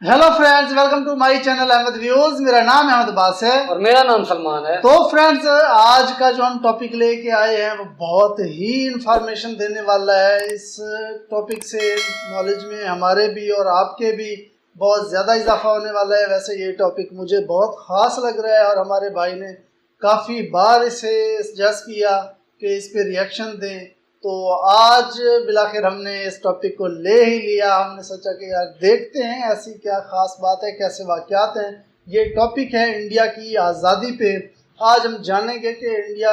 Hello friends, welcome to my channel Ahmad views. मेरा नाम अहमद अब्बास है और मेरा नाम सलमान है। तो फ्रेंड्स, आज का जो हम टॉपिक लेके आए हैं वो बहुत ही इंफॉर्मेशन देने वाला है। इस टॉपिक से नॉलेज में हमारे भी और आपके भी बहुत ज़्यादा इजाफा होने वाला है। वैसे ये टॉपिक मुझे बहुत ख़ास लग रहा है और हमारे भाई ने काफ़ी बार इसे सजेस्ट किया कि इस पर रिएक्शन दें, तो आज बिलाखिर हमने इस टॉपिक को ले ही लिया। हमने सोचा कि यार देखते हैं ऐसी क्या ख़ास बात है, कैसे वाक़यात हैं। ये टॉपिक है इंडिया की आज़ादी पे। आज हम जानेंगे कि इंडिया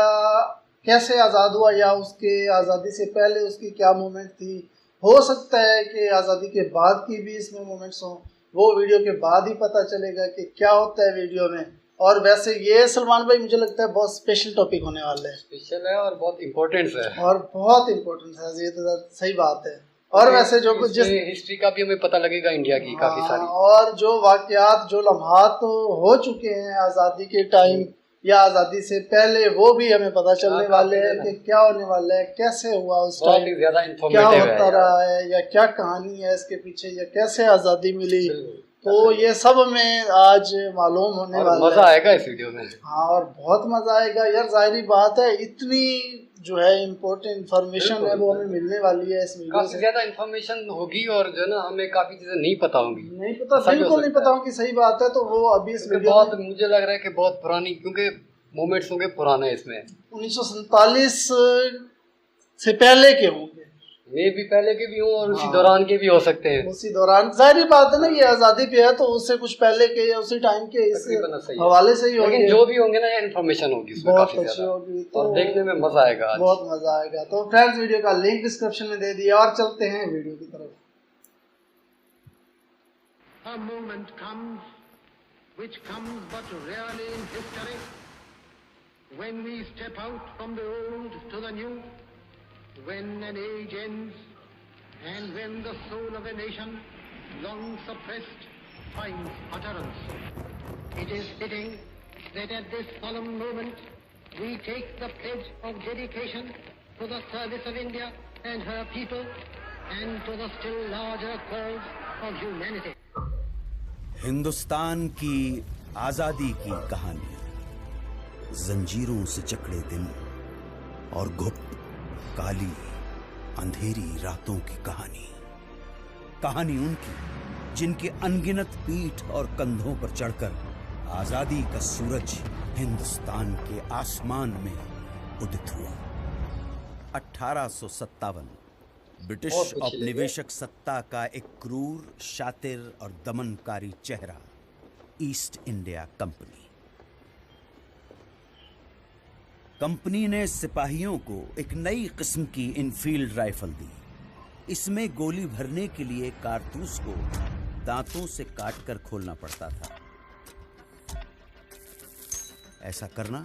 कैसे आज़ाद हुआ या उसके आज़ादी से पहले उसकी क्या मूवमेंट थी। हो सकता है कि आज़ादी के बाद की भी इसमें मूवमेंट्स हों, वो वीडियो के बाद ही पता चलेगा कि क्या होता है वीडियो में। और वैसे ये सलमान भाई मुझे लगता है बहुत स्पेशल टॉपिक होने वाला है। स्पेशल है और बहुत इम्पोर्टेंट है। और बहुत इम्पोर्टेंट है, ये तो सही बात है। और वैसे जो कुछ जिस हिस्ट्री का भी हमें पता लगेगा इंडिया की काफी सारी, और जो वाकयात जो लम्हात हो चुके हैं आज़ादी के टाइम या आज़ादी से पहले, वो भी हमें पता चलने वाले हैं कि क्या होने वाला है, कैसे हुआ उस टाइम, क्या होता रहा है या क्या कहानी है इसके पीछे, या कैसे आज़ादी मिली। तो ये सब हमें आज मालूम होने वाला है। मजा आएगा इस वीडियो में। हाँ, और बहुत मजा आएगा यार। जाहिर बात है, इतनी जो है इम्पोर्टेंट इन्फॉर्मेशन है वो हमें मिलने वाली है इस वीडियो काफी से। ज्यादा इन्फॉर्मेशन होगी और जो ना हमें काफी चीजें नहीं पता होंगी। नहीं पता, बिल्कुल नहीं पता होगी, सही बात है। तो वो अभी इस वीडियो बहुत मुझे लग रहा है कि बहुत पुरानी, क्योंकि मोमेंट्स होंगे पुराने इसमें 1947 से पहले के होंगे, मे भी पहले के भी हों और उसी दौरान के भी हो सकते हैं। उसी दौरान जाहिर बात है ना, ये आज़ादी पे है तो उससे कुछ पहले के या उसी टाइम के इस हवाले से ही होंगे। लेकिन जो भी होंगे ना, इन्फॉर्मेशन होगी उसमें बहुत काफी अच्छी होगी और देखने में मजा आएगा आज। बहुत मजा आएगा। तो फ्रेंड्स, वीडियो का लिंक डिस्क्रिप्शन में दे दिया और चलते हैं वीडियो की तरफ। A moment comes, which comes but rarely in history, when we step out from the old to the new, when an age ends, and when the soul of a nation, long suppressed, finds utterance. It is fitting that at this solemn moment we take the pledge of dedication to the service of India and her people, and to the still larger cause of humanity. Hindustan की आजादी की कहानी, जंजीरों से जकड़े दिन और गुप्त काली अंधेरी रातों की कहानी। कहानी उनकी जिनके अनगिनत पीठ और कंधों पर चढ़कर आजादी का सूरज हिंदुस्तान के आसमान में उदित हुआ। 1857 ब्रिटिश औपनिवेशिक सत्ता का एक क्रूर, शातिर और दमनकारी चेहरा, ईस्ट इंडिया कंपनी। कंपनी ने सिपाहियों को एक नई किस्म की इनफील्ड राइफल दी। इसमें गोली भरने के लिए कारतूस को दांतों से काटकर खोलना पड़ता था। ऐसा करना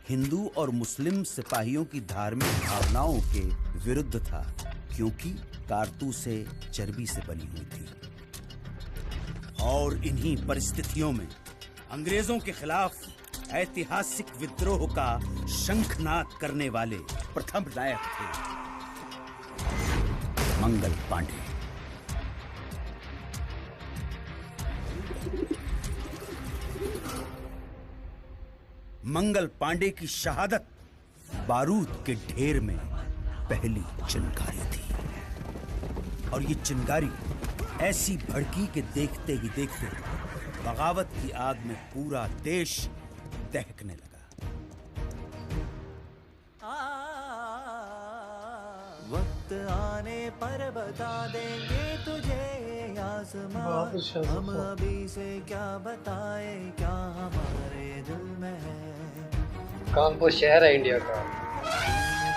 हिंदू और मुस्लिम सिपाहियों की धार्मिक भावनाओं के विरुद्ध था, क्योंकि कारतूसें चर्बी से बनी हुई थी। और इन्हीं परिस्थितियों में अंग्रेजों के खिलाफ ऐतिहासिक विद्रोह का शंखनाद करने वाले प्रथम नायक थे मंगल पांडे। मंगल पांडे की शहादत बारूद के ढेर में पहली चिंगारी थी। और ये चिंगारी ऐसी भड़की के देखते ही देखते बगावत की आग में पूरा देश दहकने लगा। वक्त आने पर बता देंगे तुझे आसमां, हम अभी से क्या बताए क्या हमारे दिल में है। कानपुर शहर है इंडिया का।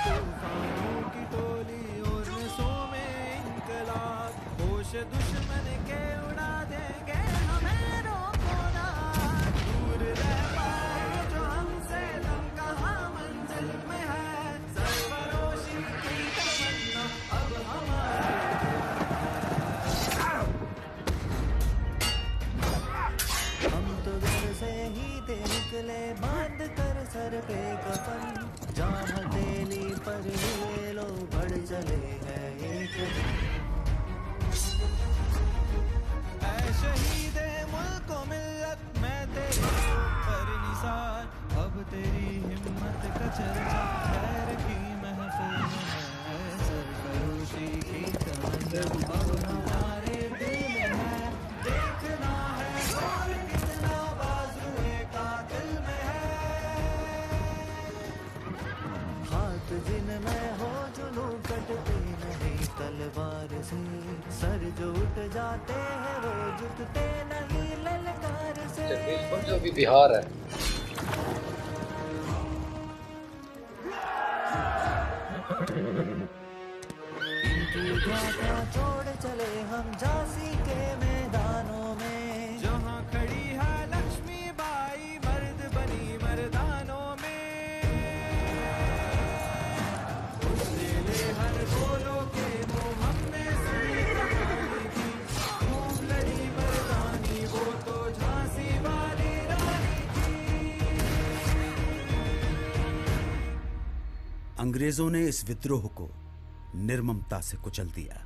तूफानों की टोली और नसों में इनकलाब, होश दुश्मन के उड़ा देंगे हमें रोको ना। दूर रह पाए जो हमसे, दम कहाँ मंजिल में है, सरफरोशी की तमन्ना अब हमारी। हम तो घर से ही थे निकले, बांध कर सर पे कफन, जाम वो जुटते नहीं ललकार से। छत्तीसगढ़ जो भी बिहार है, इनकी झांकियां छोड़ चले हम झांसी के मैदानों में, जहाँ खड़ी है लक्ष्मी बाई मर्द बनी मर्दानों में। उसने ले हर गोलों के मुंह हमने सुनी कहानी की, खूब लड़ी मर्दानी वो तो झांसी वाली रानी थी। अंग्रेजों ने इस विद्रोह को निर्ममता से कुचल दिया।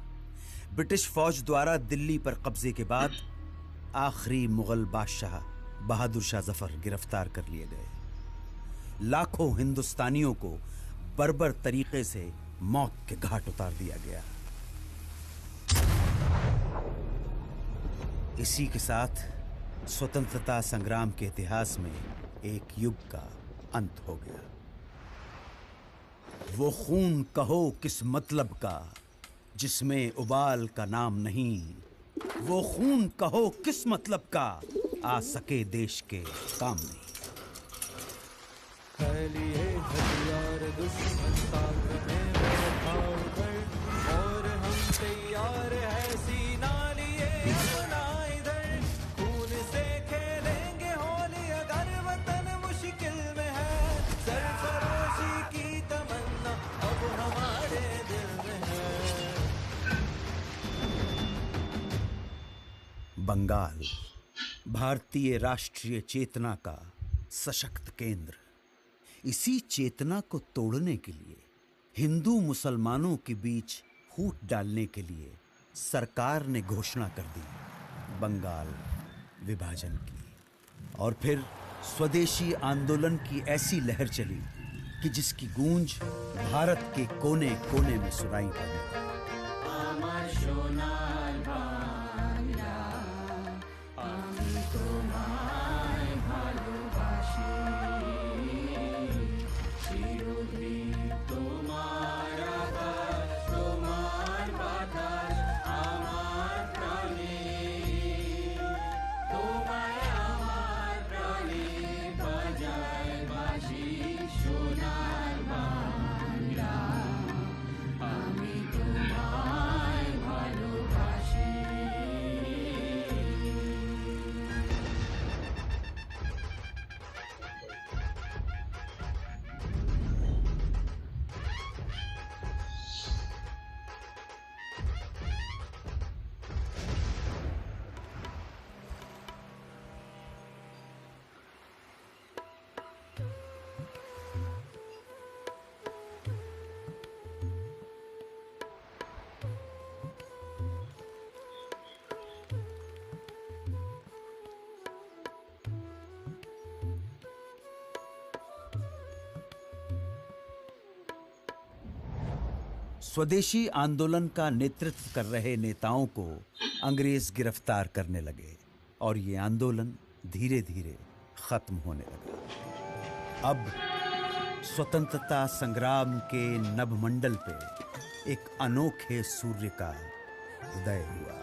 ब्रिटिश फौज द्वारा दिल्ली पर कब्जे के बाद आखिरी मुगल बादशाह बहादुर शाह जफर गिरफ्तार कर लिए गए। लाखों हिंदुस्तानियों को बर्बर तरीके से मौत के घाट उतार दिया गया। इसी के साथ स्वतंत्रता संग्राम के इतिहास में एक युग का अंत हो गया। वो खून कहो किस मतलब का जिसमें उबाल का नाम नहीं, वो खून कहो किस मतलब का आ सके देश के काम नहीं। लिए हथियार दुश्मन ताक में बैठाओ कर, और हम तैयार है सीना लिए अपना इधर। खून से खेलेंगे होली अगर वतन मुश्किल में है, सरफरोशी की तमन्ना अब हमारे दिल में है। बंगाल भारतीय राष्ट्रीय चेतना का सशक्त केंद्र। इसी चेतना को तोड़ने के लिए, हिंदू मुसलमानों के बीच फूट डालने के लिए सरकार ने घोषणा कर दी बंगाल विभाजन की। और फिर स्वदेशी आंदोलन की ऐसी लहर चली कि जिसकी गूंज भारत के कोने कोने में सुनाई पड़ी। स्वदेशी आंदोलन का नेतृत्व कर रहे नेताओं को अंग्रेज गिरफ्तार करने लगे और ये आंदोलन धीरे धीरे खत्म होने लगा। अब स्वतंत्रता संग्राम के नभमंडल पे एक अनोखे सूर्य का उदय हुआ।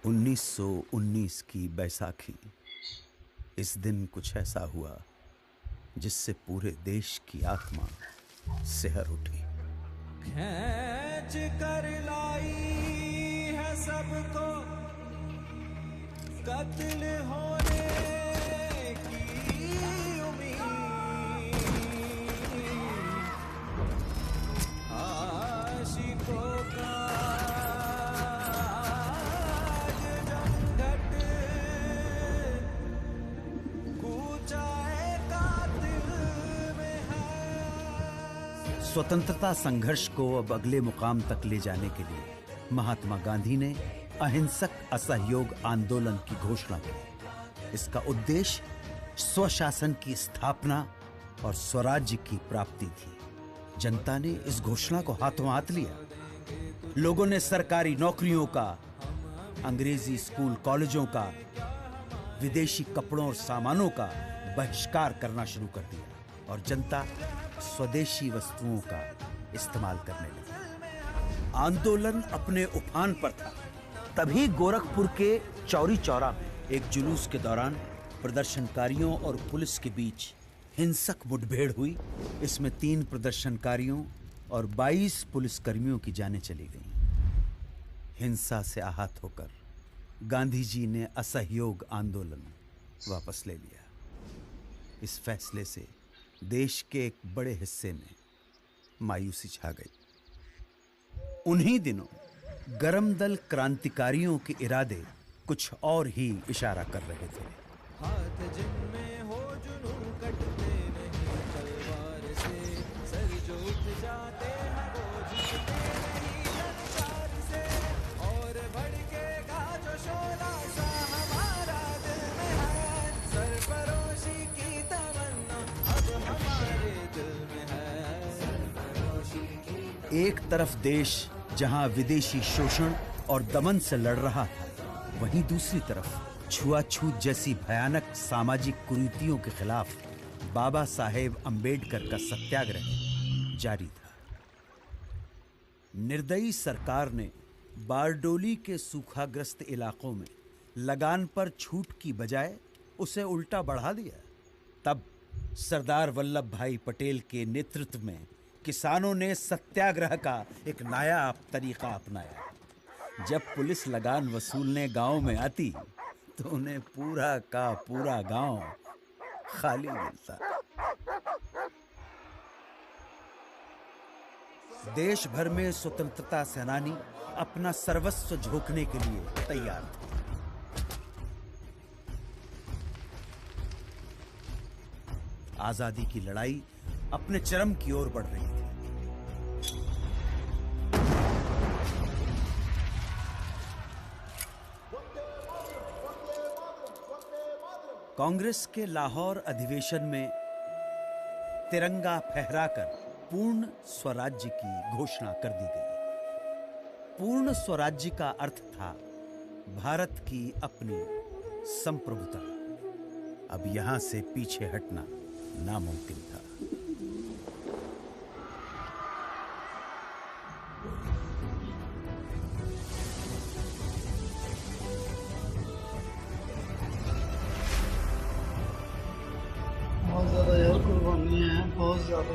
उन्नीस 1919 की बैसाखी। इस दिन कुछ ऐसा हुआ जिससे पूरे देश की आत्मा सिहर उठी। खींच कर लाई है सबको कत्ल होने की उम्मीद, आशिकों का स्वतंत्रता संघर्ष को अब अगले मुकाम तक ले जाने के लिए महात्मा गांधी ने अहिंसक असहयोग आंदोलन की घोषणा की। इसका उद्देश्य स्वशासन की स्थापना और स्वराज्य की प्राप्ति थी। जनता ने इस घोषणा को हाथों हाथ लिया। लोगों ने सरकारी नौकरियों का, अंग्रेजी स्कूल कॉलेजों का, विदेशी कपड़ों और सामानों का बहिष्कार करना शुरू कर दिया और जनता स्वदेशी वस्तुओं का इस्तेमाल करने लगी। आंदोलन अपने उफान पर था। तभी गोरखपुर के चौरी चौरा में एक जुलूस के दौरान प्रदर्शनकारियों और पुलिस के बीच हिंसक मुठभेड़ हुई। इसमें 3 प्रदर्शनकारियों और 22 पुलिसकर्मियों की जानें चली गईं। हिंसा से आहत होकर गांधी जी ने असहयोग आंदोलन वापस ले लिया। इस फैसले से देश के एक बड़े हिस्से में मायूसी छा गई। उन्हीं दिनों गरम दल क्रांतिकारियों के इरादे कुछ और ही इशारा कर रहे थे। हाथ जिनमें हो जुनून कटते नहीं तलवार से, सर जो उठ जाते हैं वो झुकते नहीं ललकार से, और भड़केगा जो शोला सा हमारा दिल में है, सरफरोशी की तमन्ना अब हमारे दिल में है, सरफरोशी की। एक तरफ देश जहां विदेशी शोषण और दमन से लड़ रहा था, वहीं दूसरी तरफ छुआछूत जैसी भयानक सामाजिक कुरीतियों के खिलाफ बाबा साहेब अंबेडकर का सत्याग्रह जारी था। निर्दयी सरकार ने बारडोली के सूखाग्रस्त इलाकों में लगान पर छूट की बजाय उसे उल्टा बढ़ा दिया। तब सरदार वल्लभ भाई पटेल के नेतृत्व में किसानों ने सत्याग्रह का एक नायाब तरीका अपनाया। जब पुलिस लगान वसूलने गांव में आती तो उन्हें पूरा का पूरा गांव खाली मिलता। देश भर में स्वतंत्रता सेनानी अपना सर्वस्व झोंकने के लिए तैयार थे। आजादी की लड़ाई अपने चरम की ओर बढ़ रही थी। कांग्रेस के लाहौर अधिवेशन में तिरंगा फहराकर पूर्ण स्वराज्य की घोषणा कर दी गई। पूर्ण स्वराज्य का अर्थ था भारत की अपनी संप्रभुता। अब यहां से पीछे हटना नामुमकिन था। बहुत ज़्यादा यार कुर्बानियाँ हैं, बहुत ज़्यादा।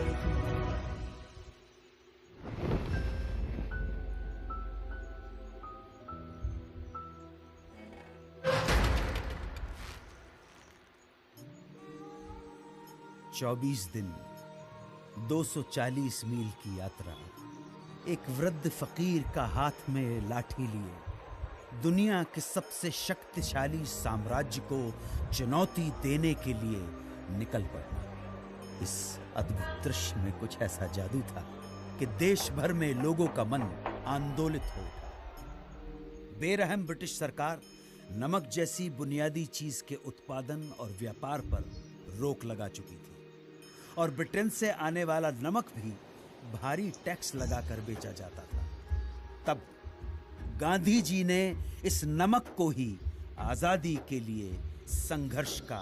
24 दिन 240 मील की यात्रा, एक वृद्ध फकीर का हाथ में लाठी लिए दुनिया के सबसे शक्तिशाली साम्राज्य को चुनौती देने के लिए निकल पड़ना। इस अद्भुत दृश्य में कुछ ऐसा जादू था कि देश भर में लोगों का मन आंदोलित हो उठा। बेरहम ब्रिटिश सरकार नमक जैसी बुनियादी चीज के उत्पादन और व्यापार पर रोक लगा चुकी थी और ब्रिटेन से आने वाला नमक भी भारी टैक्स लगाकर बेचा जाता था। तब गांधी जी ने इस नमक को ही आजादी के लिए संघर्ष का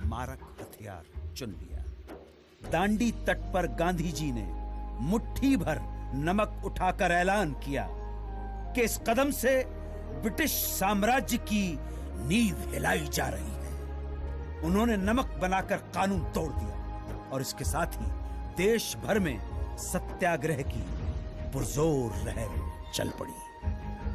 मारक हथियार चुन लिया। दांडी तट पर गांधी जी ने मुट्ठी भर नमक उठाकर ऐलान किया कि इस कदम से ब्रिटिश साम्राज्य की नींव हिलाई जा रही है। उन्होंने नमक बनाकर कानून तोड़ दिया और इसके साथ ही देश भर में सत्याग्रह की पुरजोर लहर चल पड़ी।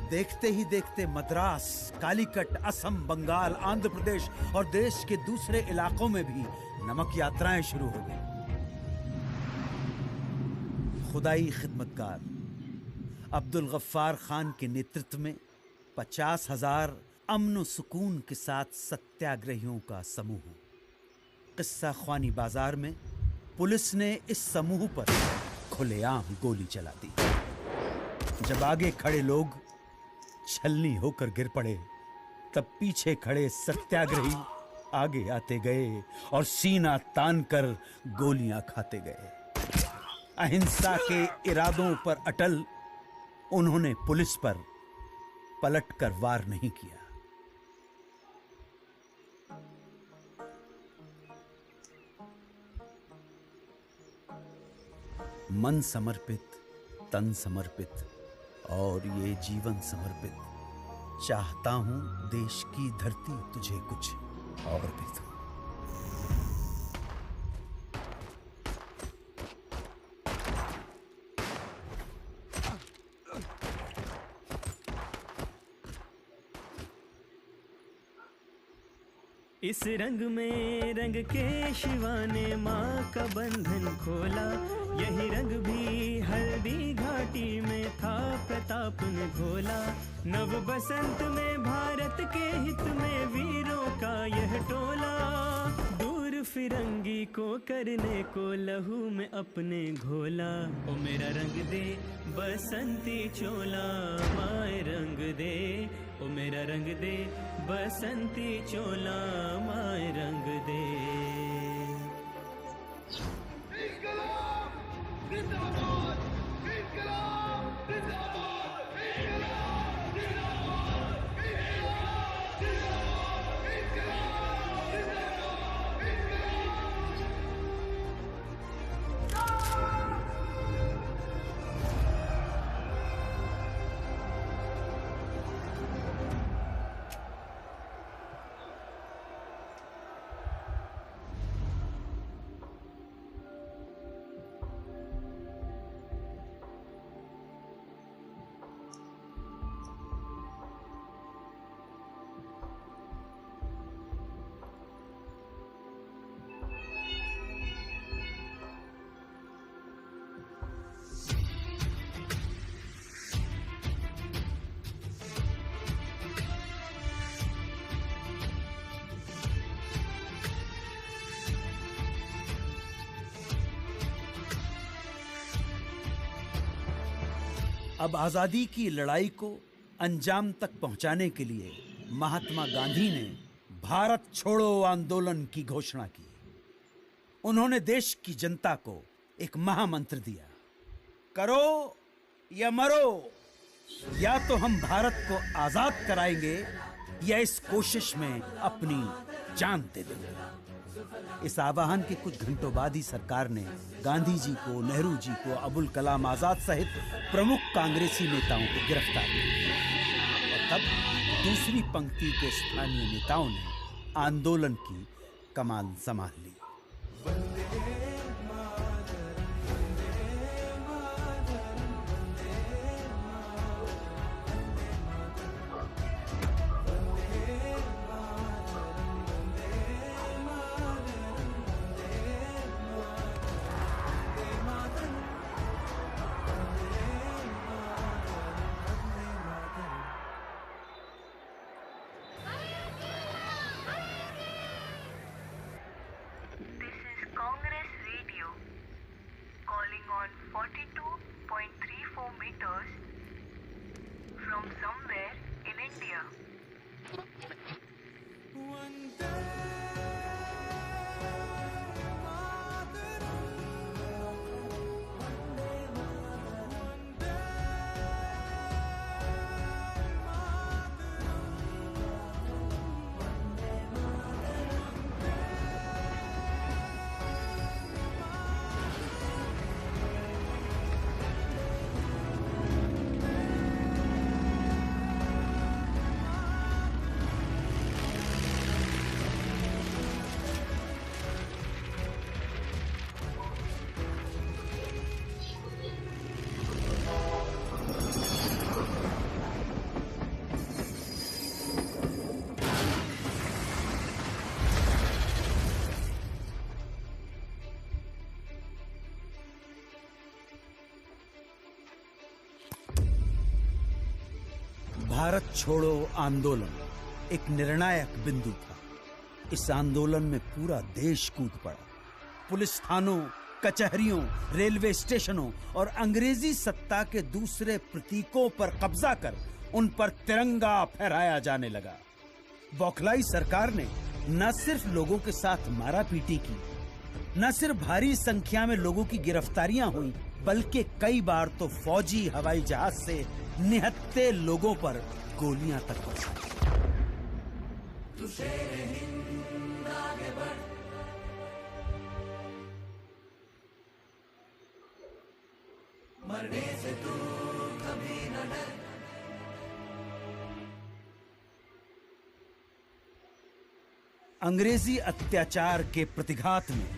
देखते ही देखते मद्रास, कालीकट, असम, बंगाल, आंध्र प्रदेश और देश के दूसरे इलाकों में भी नमक यात्राएं शुरू हो गई। खुदाई खिदमतगार अब्दुल गफ्फार खान के नेतृत्व में 50,000 अमन सुकून के साथ सत्याग्रहियों का समूह। किस्सा ख्वानी बाजार में पुलिस ने इस समूह पर खुलेआम गोली चला दी। जब आगे खड़े लोग छलनी होकर गिर पड़े, तब पीछे खड़े सत्याग्रही आगे आते गए और सीना तान कर गोलियां खाते गए। अहिंसा के इरादों पर अटल उन्होंने पुलिस पर पलटकर वार नहीं किया। मन समर्पित, तन समर्पित और ये जीवन समर्पित, चाहता हूं देश की धरती तुझे कुछ और भी दूं। इस रंग में रंग के शिवा ने माँ का बंधन खोला, यही रंग भी हल्दी घाटी में था प्रताप ने घोला। नव बसंत में भारत के हित में वीरों का यह टोला, दूर फिरंगी को करने को लहू में अपने घोला। ओ मेरा रंग दे बसंती चोला, माए रंग दे, ओ मेरा रंग दे बसंती चोला, माए रंग दे। अब आजादी की लड़ाई को अंजाम तक पहुंचाने के लिए महात्मा गांधी ने भारत छोड़ो आंदोलन की घोषणा की। उन्होंने देश की जनता को एक महामंत्र दिया, करो या मरो, या तो हम भारत को आजाद कराएंगे या इस कोशिश में अपनी जान दे देंगे। इस आह्वान के कुछ घंटों बाद ही सरकार ने गांधी जी को, नेहरू जी को, अबुल कलाम आजाद सहित प्रमुख कांग्रेसी नेताओं को गिरफ्तार किया और तब दूसरी पंक्ति के स्थानीय नेताओं ने आंदोलन की कमान संभाल ली। Congress radio calling on 42.34 meters from somewhere in India. Bharat छोड़ो आंदोलन एक निर्णायक बिंदु था। इस आंदोलन में पूरा देश कूद पड़ा। पुलिस थानों, कचहरियों, रेलवे स्टेशनों और अंग्रेजी सत्ता के दूसरे प्रतीकों पर कब्जा कर उन पर तिरंगा फहराया जाने लगा। बौखलाई सरकार ने न सिर्फ लोगों के साथ मारा पीटी की, न सिर्फ भारी संख्या में लोगों की गिरफ्तारियां हुई, बल्कि कई बार तो फौजी हवाई जहाज से निहत्थे लोगों पर गोलियां तक बरसाई। अंग्रेजी अत्याचार के प्रतिघात में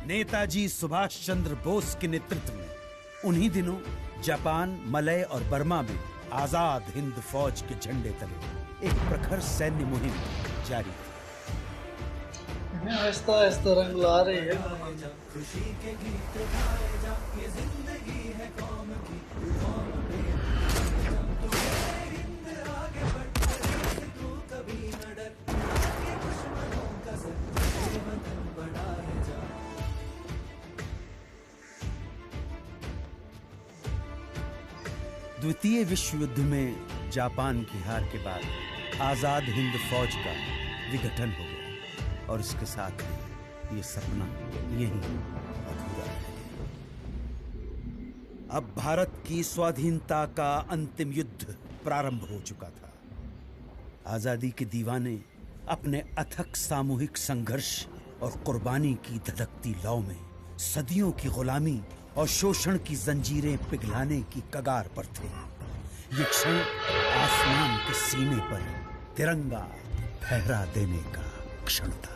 नेताजी सुभाष चंद्र बोस के नेतृत्व में उन्हीं दिनों जापान, मलय और बर्मा में आजाद हिंद फौज के झंडे तले एक प्रखर सैन्य मुहिम जारी थी। आहिस्ता आहिस्ता रंग ला रही है। द्वितीय विश्व युद्ध में जापान की हार के बाद आजाद हिंद फौज का विघटन हो गया और इसके साथ ही ये सपना यहीं अधूरा रह गया। अब भारत की स्वाधीनता का अंतिम युद्ध प्रारंभ हो चुका था। आजादी के दीवाने अपने अथक सामूहिक संघर्ष और कुर्बानी की धधकती लौ में सदियों की गुलामी और शोषण की जंजीरें पिघलाने की कगार पर थे। ये क्षण आसमान के सीने पर तिरंगा फहरा देने का क्षण था।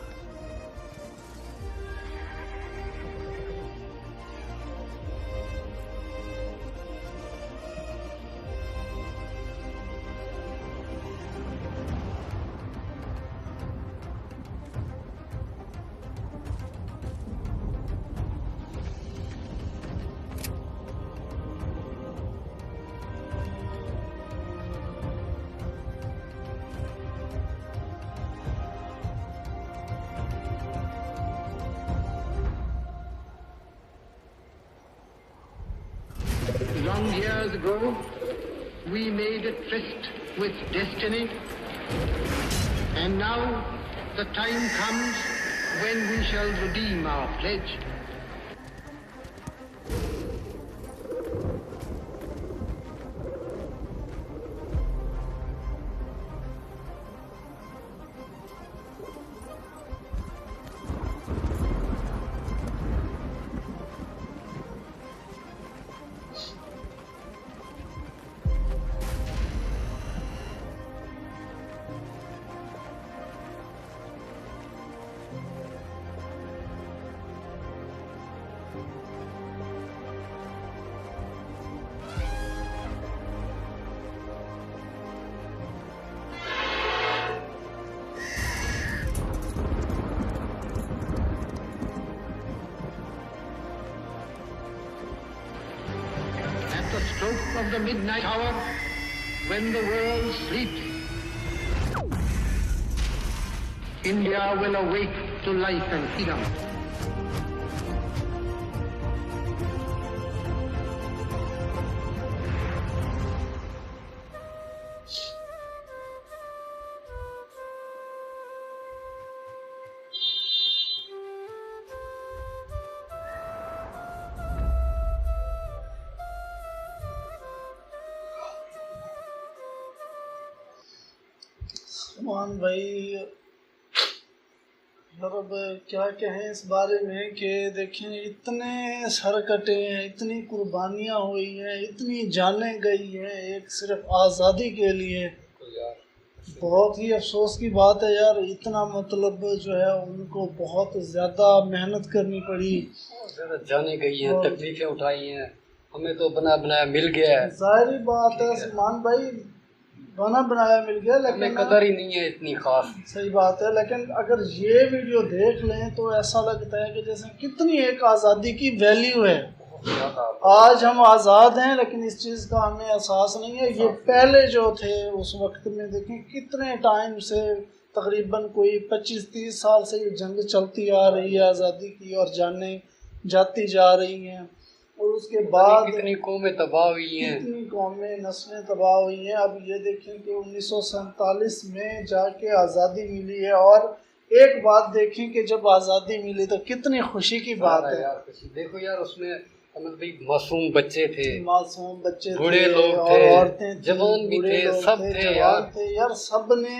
Long years ago, we made a tryst with destiny, and now the time comes when we shall redeem our pledge. At the stroke of the midnight hour, when the world sleeps, India will awake to life and freedom. मान भाई यार अब क्या कहें इस बारे में कि देखें इतने सर कटे हैं, इतनी कुर्बानियाँ हुई हैं, इतनी जानें गई हैं एक सिर्फ आज़ादी के लिए। बहुत ही अफसोस की बात है यार, इतना मतलब जो है उनको बहुत ज़्यादा मेहनत करनी पड़ी, जाने गई है, तकलीफें उठाई हैं, हमें तो बना बनाया मिल गया है। जाहिर बात है सलमान भाई, बना बनाया मिल गया, लेकिन कदर ही नहीं है इतनी खास। सही बात है, लेकिन अगर ये वीडियो देख लें तो ऐसा लगता है कि जैसे कितनी एक आज़ादी की वैल्यू है। आज हम आज़ाद हैं लेकिन इस चीज़ का हमें एहसास नहीं है। ये पहले जो थे उस वक्त में देखें कितने टाइम से, तकरीबन कोई 25-30 साल से ये जंग चलती आ रही है आज़ादी की, और जाने जाती जा रही हैं, और उसके बाद कितनी कौमें तबाह हुई हैं, कितनी कौमें नस्लें तबाह हुई हैं। अब ये देखें कि 1947 में जाके आज़ादी मिली है और एक बात देखें कि जब आज़ादी मिली तो कितनी खुशी की बात है यार। देखो यार उसमें भाई मासूम बच्चे थे, मासूम बच्चे बूढ़े थे लोग और थे, औरतें थी, जवान भी बूढ़े थे, लोग सब थे, थे जवान यार। थे यार, सब ने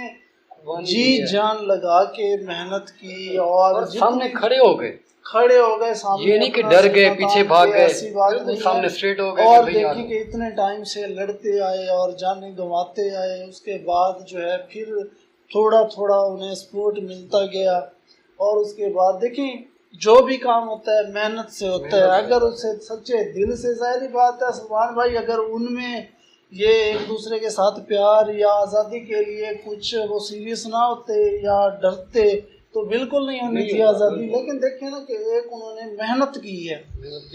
कुर्बानी जी दी है। जान लगा के मेहनत की और सामने खड़े हो गए, सामने ये नहीं कि अपना डर गए, सेना पीछे तान भाग के, गए, ऐसी बात बिल्कुल नहीं सामने है। स्ट्रेट हो गए और कि भाई देखिए आ कि इतने टाइम से लड़ते आए और जाने गंवाते आए, उसके बाद जो है फिर थोड़ा थोड़ा उन्हें सपोर्ट मिलता गया और उसके बाद देखिए जो भी काम होता है मेहनत से होता है। अगर उसे सच्चे दिल से, जाहिर बात है सलमान भाई, अगर उनमें ये एक दूसरे के साथ प्यार या आज़ादी के लिए कुछ वो सीरियस ना होते या डरते तो बिल्कुल नहीं होनी थी आज़ादी। लेकिन देखिए ना कि एक उन्होंने मेहनत की है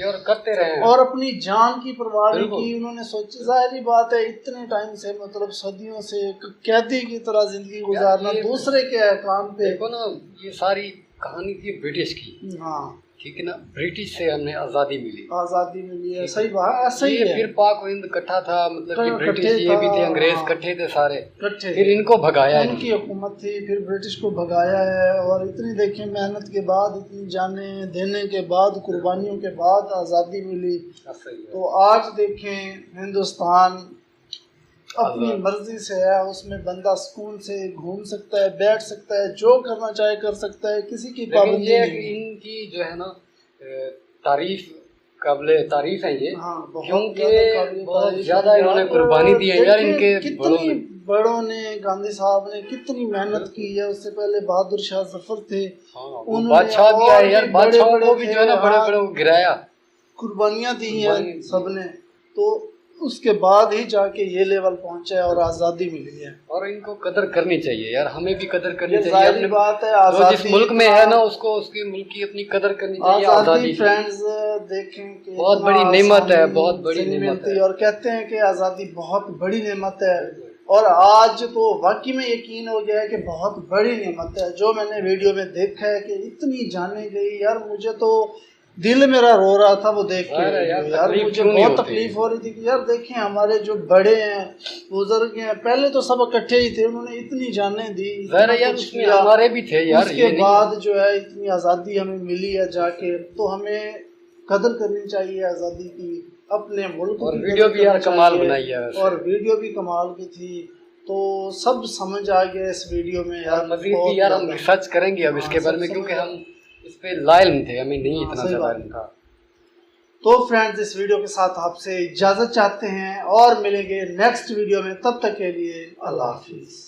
और करते रहे हैं। और अपनी जान की परवाह नहीं की। उन्होंने सोची, जाहिर बात है इतने टाइम से मतलब सदियों से कैदी की तरह जिंदगी गुजारना दूसरे के काम पे। देखो ना ये सारी कहानी थी ब्रिटिश की, हाँ ठीक है ना, ब्रिटिश से हमने आज़ादी मिली, आज़ादी मिली है, सही बात, ऐसा ही ये है। फिर पाक हिंद इकट्ठा था, मतलब कि ब्रिटिश इकट्ठे ये भी थे, था, अंग्रेज हाँ। इकट्ठे थे सारे, इकट्ठे फिर इनको भगाया उनकी हुकूमत थी, फिर ब्रिटिश को भगाया है और इतनी देखिए मेहनत के बाद, इतनी जाने देने के बाद, कुर्बानियों के बाद आज़ादी मिली। तो आज देखें हिंदुस्तान अपनी मर्जी से है, उसमें बंदा सुकून से घूम सकता है, बैठ सकता है, जो करना चाहे कर सकता है, किसी की पाबंदी नहीं। इनकी जो है ना तारीफ, काबिले तारीफ है ये, हाँ, क्योंकि बहुत ज्यादा इन्होंने कुर्बानी दी है यार। इनके कितनी बड़ों ने, गांधी साहब ने कितनी मेहनत की है। उससे पहले बहादुर शाह जफर थे, बादशाह भी आए यार, बादशाहों को भी जो है ना बड़े बड़े गिराया, कुर्बानियां दी हैं सबने। तो उसके बाद ही जाके ये लेवल पहुंचा है और आज़ादी मिली है। और इनको कदर करनी चाहिए यार, हमें भी कदर करनी चाहिए। जाहिर बात है, जो जिस मुल्क में है ना उसको उसके मुल्क की अपनी कदर करनी चाहिए। आज़ादी फ्रेंड्स देखें कि बहुत बड़ी नेमत है, बहुत बड़ी नेमत है और कहते हैं कि आज़ादी बहुत बड़ी नेमत है और आज तो वाकई में यकीन हो गया है कि बहुत बड़ी नेमत है। जो मैंने वीडियो में देखा है कि इतनी जाने गई यार, मुझे तो दिल मेरा रो रहा था वो देख के यार मुझे बहुत तकलीफ हो रही थी कि यार देखें हमारे जो बड़े हैं, बुजुर्ग हैं, पहले तो सब इकट्ठे ही थे, उन्होंने इतनी जानें दी, यार उसमें हमारे भी थे यार। उसके बाद जो है इतनी आज़ादी हमें मिली है जाके, तो हमें कदर करनी चाहिए आज़ादी की, अपने मुल्क और वीडियो भी यार कमाल बनाई है और वीडियो भी कमाल की थी। तो सब समझ आ गया इस वीडियो में यार। मज़ीद भी यार हम रिसर्च करेंगे अब इसके बारे में, क्योंकि हम इस पे लाइल थे, हमें नहीं इतना ज्यादा था। तो फ्रेंड्स इस वीडियो के साथ आपसे इजाज़त चाहते हैं और मिलेंगे नेक्स्ट वीडियो में, तब तक के लिए अल्लाह हाफिज़।